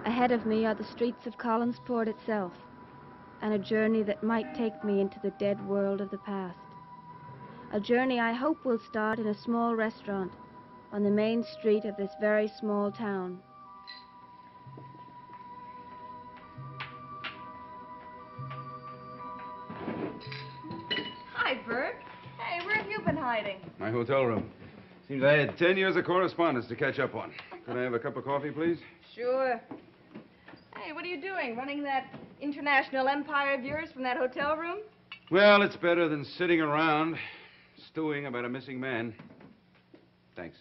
Ahead of me are the streets of Collinsport itself, and a journey that might take me into the dead world of the past. A journey I hope will start in a small restaurant on the main street of this very small town. Hi, Bert. Hey, where have you been hiding? My hotel room. Seems I had 10 years of correspondence to catch up on. Could I have a cup of coffee, please? Sure. Hey, what are you doing? Running that international empire of yours from that hotel room? Well, it's better than sitting around stewing about a missing man. Thanks.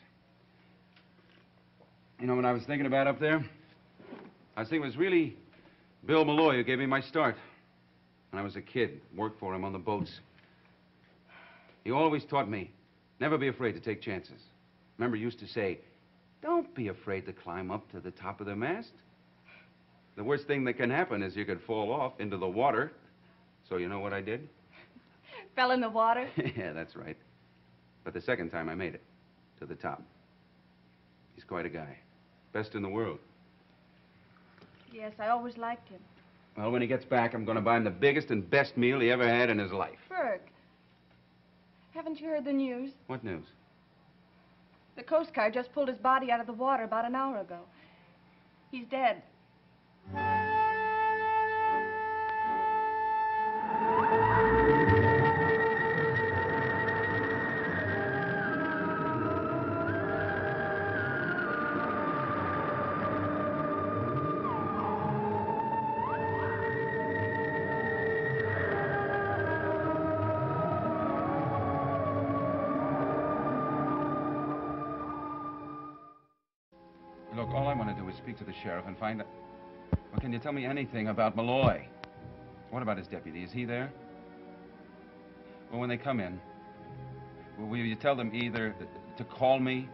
You know what I was thinking about up there? I was thinking it was really Bill Malloy who gave me my start. When I was a kid, worked for him on the boats. He always taught me, never be afraid to take chances. Remember, he used to say, don't be afraid to climb up to the top of the mast. The worst thing that can happen is you could fall off into the water. So you know what I did? Fell in the water? Yeah, that's right. But the second time I made it to the top. He's quite a guy. Best in the world. Yes, I always liked him. Well, when he gets back, I'm going to buy him the biggest and best meal he ever had in his life. Burke, haven't you heard the news? What news? The Coast Guard just pulled his body out of the water about an hour ago. He's dead. Look, all I want to do is speak to the sheriff and find out... Well, can you tell me anything about Malloy? What about his deputy? Is he there? Well, when they come in, will you tell them either to call me?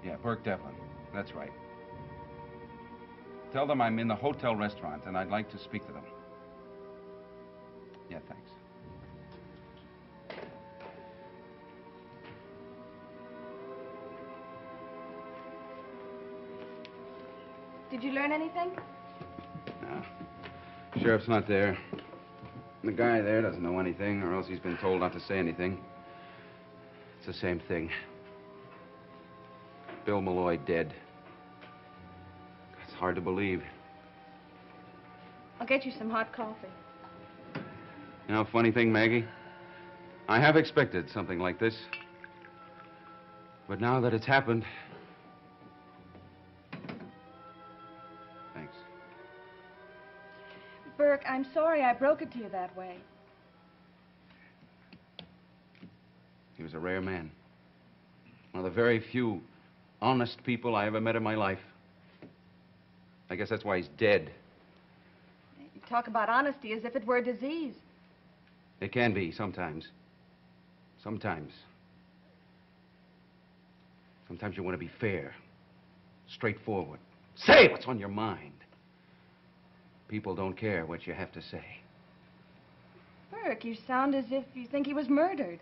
Yeah, Burke Devlin. That's right. Tell them I'm in the hotel restaurant and I'd like to speak to them. Yeah, thanks. Did you learn anything? No. Sheriff's not there. The guy there doesn't know anything, or else he's been told not to say anything. It's the same thing. Bill Malloy dead. It's hard to believe. I'll get you some hot coffee. You know, funny thing, Maggie? I have expected something like this. But now that it's happened... Thanks. Burke, I'm sorry I broke it to you that way. He was a rare man. One of the very few honest people I ever met in my life. I guess that's why he's dead. You talk about honesty as if it were a disease. It can be, sometimes. Sometimes. Sometimes you want to be fair, straightforward. Say what's on your mind. People don't care what you have to say. Burke, you sound as if you think he was murdered.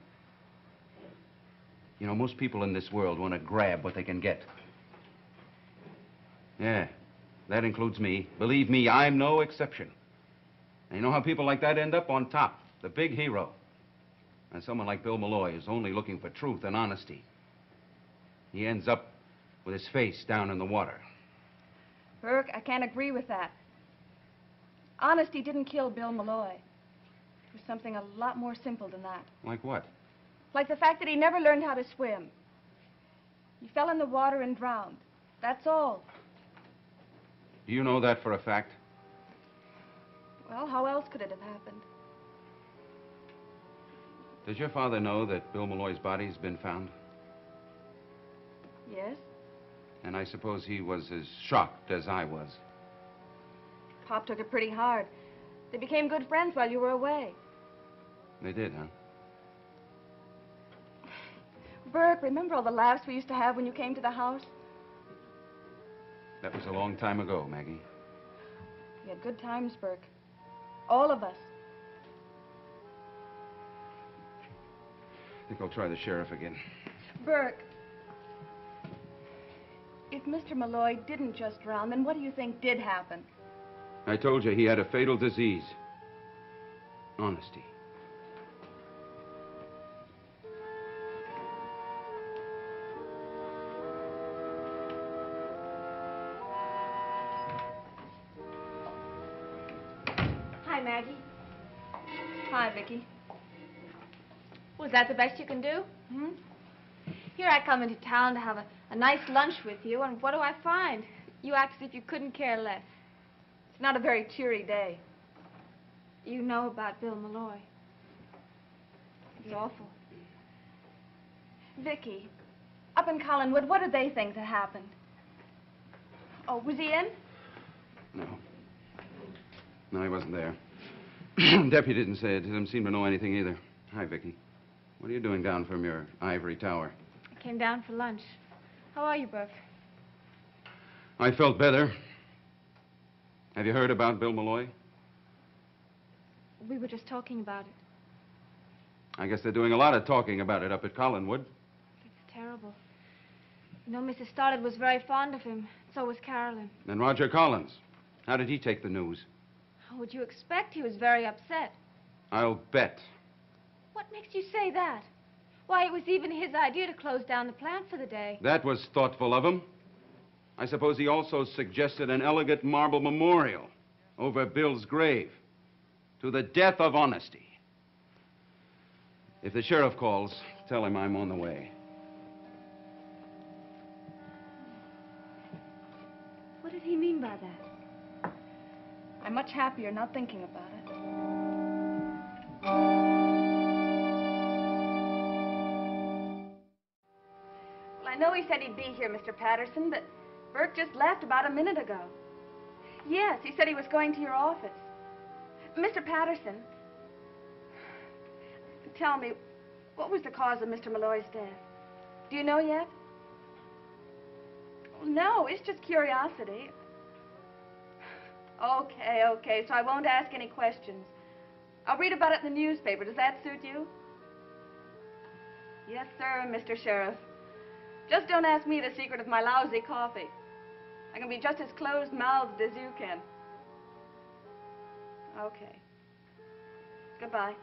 You know, most people in this world want to grab what they can get. Yeah, that includes me. Believe me, I'm no exception. And you know how people like that end up on top, the big hero. And someone like Bill Malloy is only looking for truth and honesty. He ends up with his face down in the water. Burke, I can't agree with that. Honesty didn't kill Bill Malloy. It was something a lot more simple than that. Like what? Like the fact that he never learned how to swim. He fell in the water and drowned. That's all. Do you know that for a fact? Well, how else could it have happened? Does your father know that Bill Malloy's body's been found? Yes. And I suppose he was as shocked as I was. Pop took it pretty hard. They became good friends while you were away. They did, huh? Burke, remember all the laughs we used to have when you came to the house? That was a long time ago, Maggie. We had good times, Burke. All of us. I think I'll try the sheriff again. Burke. If Mr. Malloy didn't just drown, then what do you think did happen? I told you he had a fatal disease. Honesty. Hi, Maggie. Hi, Vicky. Was that the best you can do? Hmm? Here I come into town to have a nice lunch with you, and what do I find? You act as if you couldn't care less. It's not a very cheery day. You know about Bill Malloy. It's awful. Vicky, up in Collinwood, what did they think that happened? Oh, was he in? No. No, he wasn't there. Deputy didn't say it. Didn't seem to know anything either. Hi, Vicky. What are you doing down from your ivory tower? I came down for lunch. How are you, Burke? I felt better. Have you heard about Bill Malloy? We were just talking about it. I guess they're doing a lot of talking about it up at Collinwood. It's terrible. You know, Mrs. Stoddard was very fond of him. So was Carolyn. And Roger Collins. How did he take the news? How would you expect? He was very upset. I'll bet. What makes you say that? Why, it was even his idea to close down the plant for the day. That was thoughtful of him. I suppose he also suggested an elegant marble memorial over Bill's grave to the death of honesty. If the sheriff calls, tell him I'm on the way. What did he mean by that? I'm much happier not thinking about it. Well, I know he said he'd be here, Mr. Patterson, but Burke just left about a minute ago. Yes, he said he was going to your office. Mr. Patterson, tell me, what was the cause of Mr. Malloy's death? Do you know yet? No, it's just curiosity. Okay, so I won't ask any questions. I'll read about it in the newspaper. Does that suit you? Yes, sir, Mr. Sheriff. Just don't ask me the secret of my lousy coffee. I can be just as closed-mouthed as you can. Okay. Goodbye.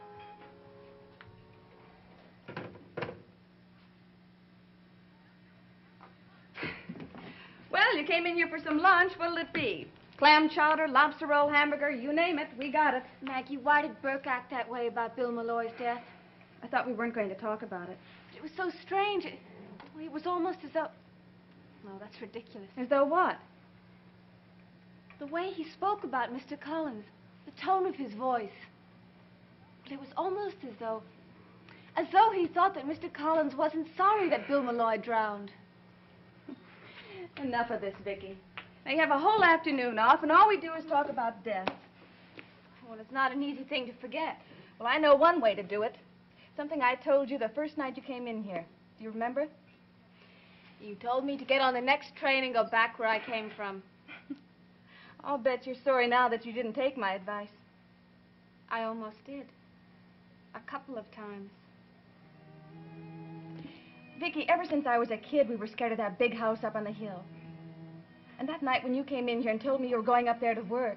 Well, you came in here for some lunch. What'll it be? Clam chowder, lobster roll, hamburger, you name it. We got it. Maggie, why did Burke act that way about Bill Malloy's death? I thought we weren't going to talk about it. It was so strange. It was almost as though... No, that's ridiculous. As though what? The way he spoke about Mr. Collins, the tone of his voice. But it was almost as though he thought that Mr. Collins wasn't sorry that Bill Malloy drowned. Enough of this, Vicky. Now, you have a whole afternoon off, and all we do is talk about death. Well, it's not an easy thing to forget. Well, I know one way to do it. Something I told you the first night you came in here. Do you remember? You told me to get on the next train and go back where I came from. I'll bet you're sorry now that you didn't take my advice. I almost did. A couple of times. Vicky, ever since I was a kid, we were scared of that big house up on the hill. And that night when you came in here and told me you were going up there to work,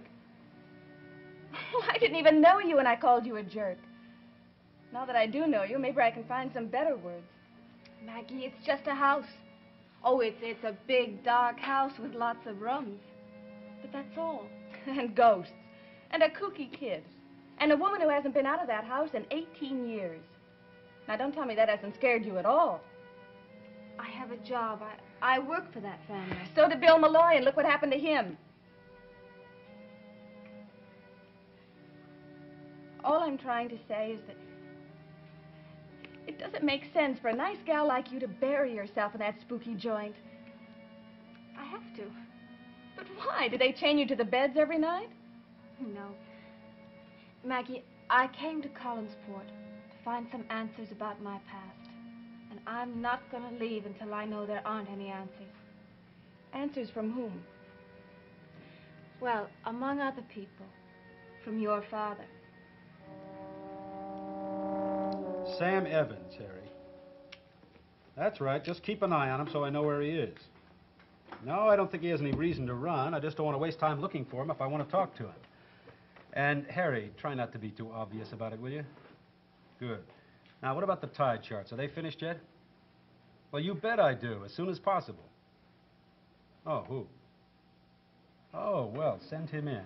I didn't even know you when I called you a jerk. Now that I do know you, maybe I can find some better words. Maggie, it's just a house. Oh, it's a big, dark house with lots of rooms. But that's all. And ghosts. And a kooky kid. And a woman who hasn't been out of that house in 18 years. Now, don't tell me that hasn't scared you at all. I have a job. I work for that family. So did Bill Malloy, and look what happened to him. All I'm trying to say is that it doesn't make sense for a nice gal like you to bury yourself in that spooky joint. I have to. But why? Do they chain you to the beds every night? No. Maggie, I came to Collinsport to find some answers about my past. And I'm not going to leave until I know there aren't any answers. Answers from whom? Well, among other people, from your father. Sam Evans, Harry. That's right. Just keep an eye on him so I know where he is. No, I don't think he has any reason to run. I just don't want to waste time looking for him if I want to talk to him. And, Harry, try not to be too obvious about it, will you? Good. Now, what about the tide charts? Are they finished yet? Well, you bet I do, as soon as possible. Oh, who? Oh, well, send him in.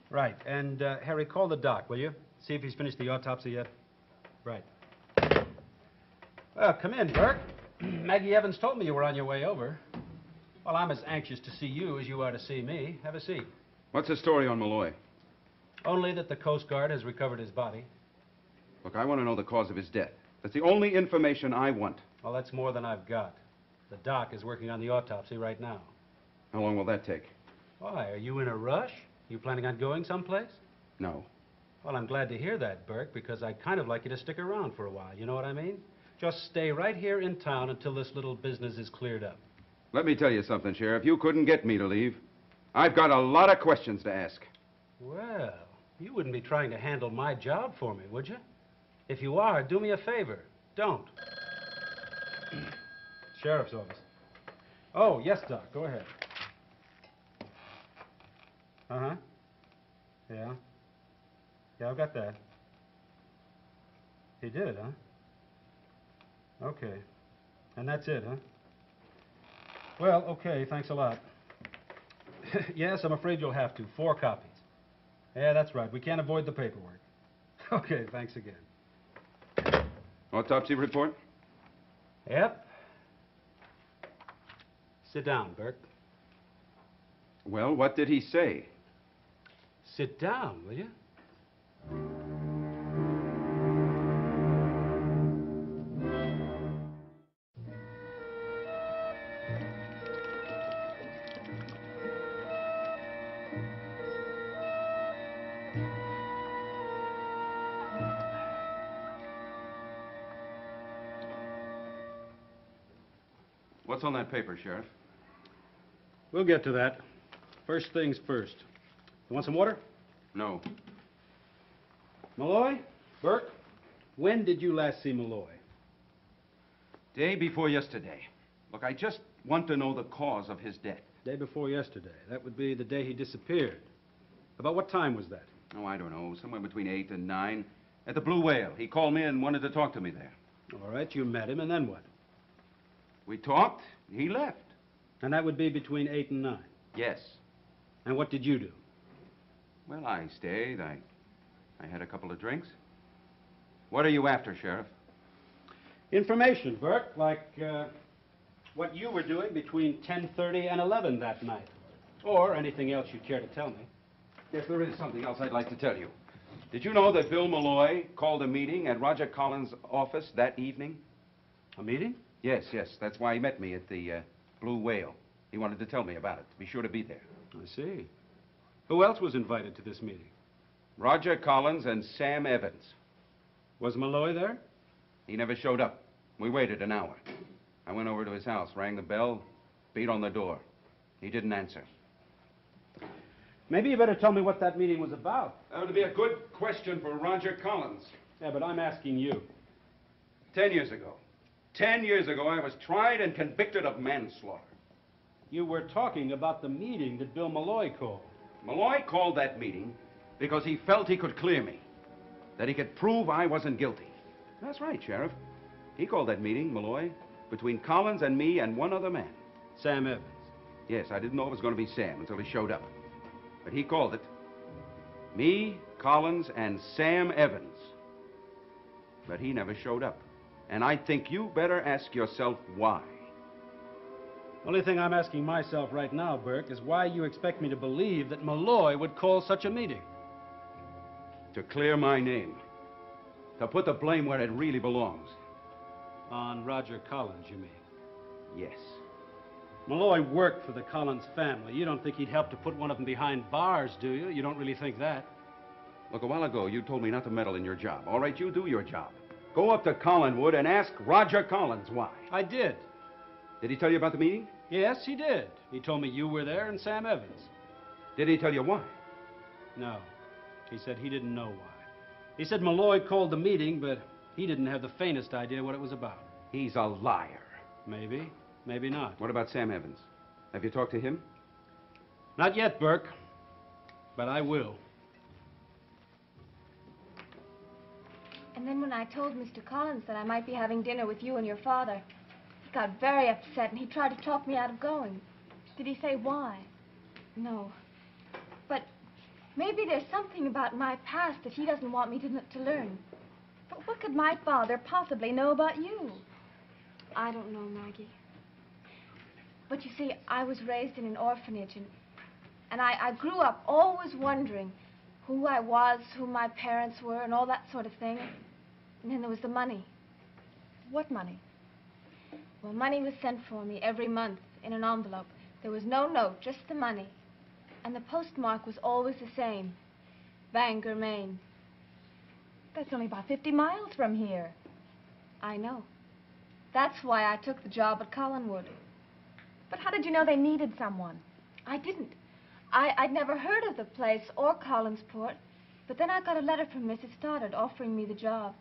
Right, and, Harry, call the doc, will you? See if he's finished the autopsy yet. Right. Well, come in, Burke. Maggie Evans told me you were on your way over. Well, I'm as anxious to see you as you are to see me. Have a seat. What's the story on Malloy? Only that the Coast Guard has recovered his body. Look, I want to know the cause of his death. That's the only information I want. Well, that's more than I've got. The doc is working on the autopsy right now. How long will that take? Why, are you in a rush? You planning on going someplace? No. Well, I'm glad to hear that, Burke, because I'd kind of like you to stick around for a while. You know what I mean? Just stay right here in town until this little business is cleared up. Let me tell you something, Sheriff. You couldn't get me to leave. I've got a lot of questions to ask. Well, you wouldn't be trying to handle my job for me, would you? If you are, do me a favor. Don't. Sheriff's office. Oh, yes, Doc. Go ahead. Uh-huh. Yeah. Yeah, I've got that. He did, huh? Okay. And that's it, huh? Well, okay, thanks a lot. Yes, I'm afraid you'll have to. 4 copies. Yeah, that's right. We can't avoid the paperwork. Okay, thanks again. Autopsy report? Yep. Sit down, Burke. Well, what did he say? Sit down, will you? What's on that paper, Sheriff? We'll get to that. First things first. You want some water? No. Malloy? Burke? When did you last see Malloy? Day before yesterday. Look, I just want to know the cause of his death. Day before yesterday. That would be the day he disappeared. About what time was that? Oh, I don't know. Somewhere between 8 and 9. At the Blue Whale. He called me and wanted to talk to me there. All right, you met him, and then what? We talked. He left. And that would be between 8 and 9. Yes. And what did you do? Well, I stayed. I had a couple of drinks. What are you after, Sheriff? Information, Burke, like what you were doing between 10:30 and 11 that night. Or anything else you'd care to tell me. Yes, there is something else I'd like to tell you. Did you know that Bill Malloy called a meeting at Roger Collins' office that evening? A meeting? Yes, that's why he met me at the Blue Whale. He wanted to tell me about it. Be sure to be there. I see. Who else was invited to this meeting? Roger Collins and Sam Evans. Was Malloy there? He never showed up. We waited an hour. I went over to his house, rang the bell, beat on the door. He didn't answer. Maybe you better tell me what that meeting was about. That would be a good question for Roger Collins. Yeah, but I'm asking you. 10 years ago. 10 years ago, I was tried and convicted of manslaughter. You were talking about the meeting that Bill Malloy called. Malloy called that meeting because he felt he could clear me, that he could prove I wasn't guilty. That's right, Sheriff. He called that meeting, Malloy, between Collins and me and one other man. Sam Evans. Yes, I didn't know it was going to be Sam until he showed up. But he called it. Me, Collins, and Sam Evans. But he never showed up. And I think you better ask yourself why. Only thing I'm asking myself right now, Burke, is why you expect me to believe that Malloy would call such a meeting. To clear my name. To put the blame where it really belongs. On Roger Collins, you mean? Yes. Malloy worked for the Collins family. You don't think he'd help to put one of them behind bars, do you? You don't really think that. Look, a while ago, you told me not to meddle in your job. All right, you do your job. Go up to Collinwood and ask Roger Collins why. I did. Did he tell you about the meeting? Yes, he did. He told me you were there and Sam Evans. Did he tell you why? No. He said he didn't know why. He said Malloy called the meeting, but he didn't have the faintest idea what it was about. He's a liar. Maybe. Maybe not. What about Sam Evans? Have you talked to him? Not yet, Burke. But I will. And then when I told Mr. Collins that I might be having dinner with you and your father, he got very upset and he tried to talk me out of going. Did he say why? No. But maybe there's something about my past that he doesn't want me to learn. But what could my father possibly know about you? I don't know, Maggie. But you see, I was raised in an orphanage, and I grew up always wondering who I was, who my parents were, and all that sort of thing. And then there was the money. What money? Well, money was sent for me every month in an envelope. There was no note, just the money. And the postmark was always the same. Bangor, Maine. That's only about 50 miles from here. I know. That's why I took the job at Collinwood. But how did you know they needed someone? I didn't. I'd never heard of the place or Collinsport, but then I got a letter from Mrs. Stoddard offering me the job.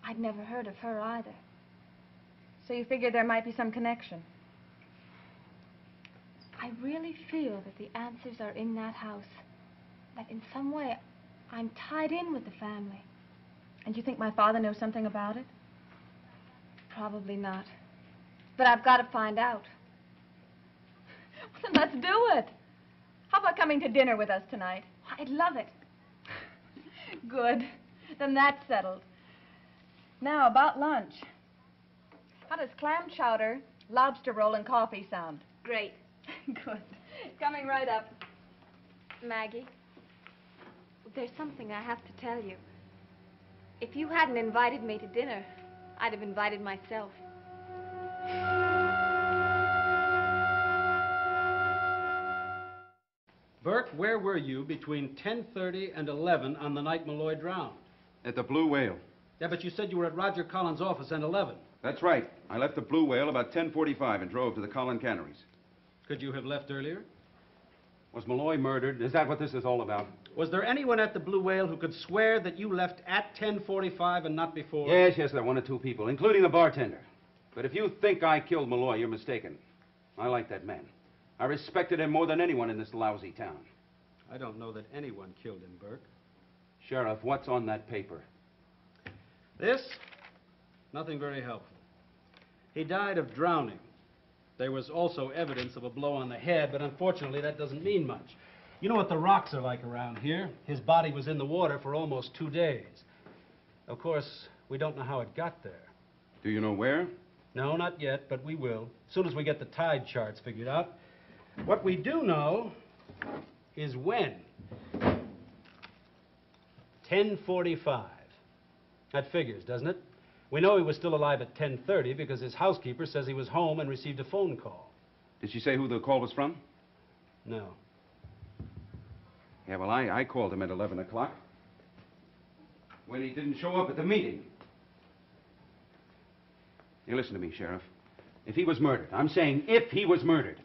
I'd never heard of her either. So you figured there might be some connection? I really feel that the answers are in that house. That in some way, I'm tied in with the family. And you think my father knows something about it? Probably not. But I've got to find out. Well, then let's do it. How about coming to dinner with us tonight? I'd love it. Good. Then that's settled. Now, about lunch. How does clam chowder, lobster roll, and coffee sound? Great. Good. Coming right up. Maggie, there's something I have to tell you. If you hadn't invited me to dinner, I'd have invited myself. Burke, where were you between 10:30 and 11 on the night Malloy drowned? At the Blue Whale. Yeah, but you said you were at Roger Collins' office at 11. That's right. I left the Blue Whale about 10:45 and drove to the Collin Canneries. Could you have left earlier? Was Malloy murdered? Is that what this is all about? Was there anyone at the Blue Whale who could swear that you left at 10:45 and not before? Yes, there are one or two people, including the bartender. But if you think I killed Malloy, you're mistaken. I like that man. I respected him more than anyone in this lousy town. I don't know that anyone killed him, Burke. Sheriff, what's on that paper? This? Nothing very helpful. He died of drowning. There was also evidence of a blow on the head, but unfortunately that doesn't mean much. You know what the rocks are like around here. His body was in the water for almost 2 days. Of course, we don't know how it got there. Do you know where? No, not yet, but we will, as soon as we get the tide charts figured out. What we do know is when. 10:45. That figures, doesn't it? We know he was still alive at 10:30 because his housekeeper says he was home and received a phone call. Did she say who the call was from? No. Yeah, well, I called him at 11 o'clock. When he didn't show up at the meeting. You listen to me, Sheriff. If he was murdered, I'm saying if he was murdered,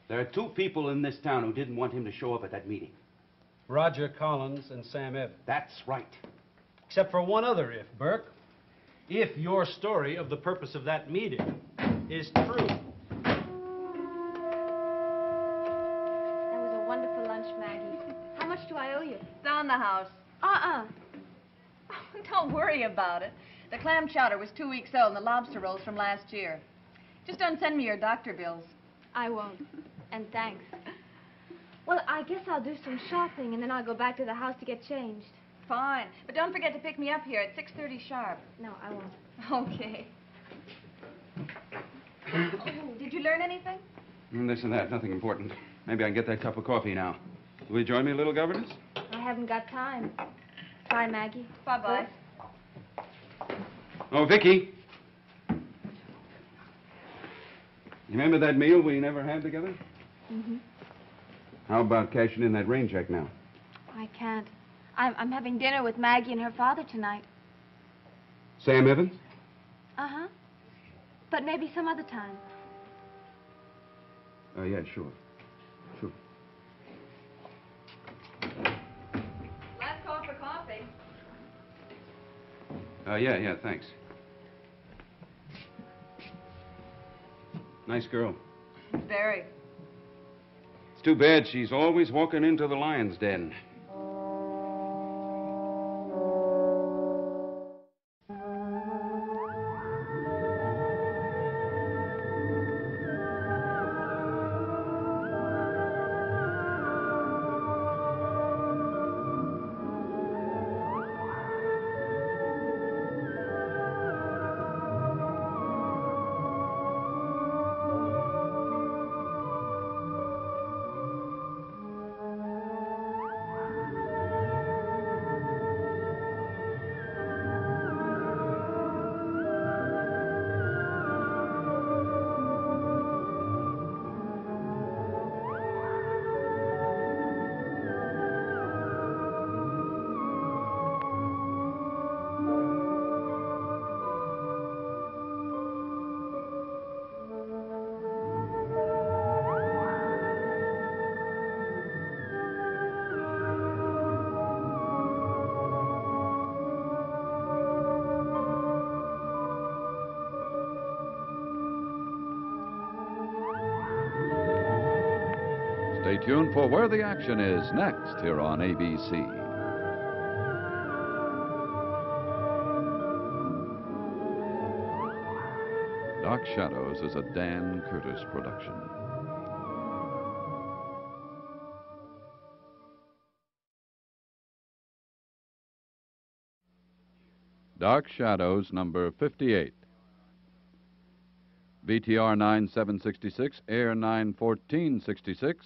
there are two people in this town who didn't want him to show up at that meeting. Roger Collins and Sam Evans. That's right. Except for one other if, Burke. If your story of the purpose of that meeting is true. That was a wonderful lunch, Maggie. How much do I owe you? It's on the house. Uh-uh. Don't worry about it. The clam chowder was 2 weeks old and the lobster rolls from last year. Just don't send me your doctor bills. I won't. And thanks. Well, I guess I'll do some shopping, and then I'll go back to the house to get changed. Fine. But don't forget to pick me up here at 6:30 sharp. No, I won't. Okay. Oh, did you learn anything? This and that, nothing important. Maybe I can get that cup of coffee now. Will you join me, little governess? I haven't got time. Bye, Maggie. Bye-bye. Oh, Vicky. You remember that meal we never had together? Mm-hmm. How about cashing in that rain check now? I can't. I'm having dinner with Maggie and her father tonight. Sam Evans? Uh-huh. But maybe some other time. Yeah, sure. Sure. Last call for coffee. Yeah, thanks. Nice girl. Very. It's too bad she's always walking into the lion's den. Stay tuned for Where the Action Is next here on ABC. Dark Shadows is a Dan Curtis production. Dark Shadows, number 58. BTR 9766, Air 91466.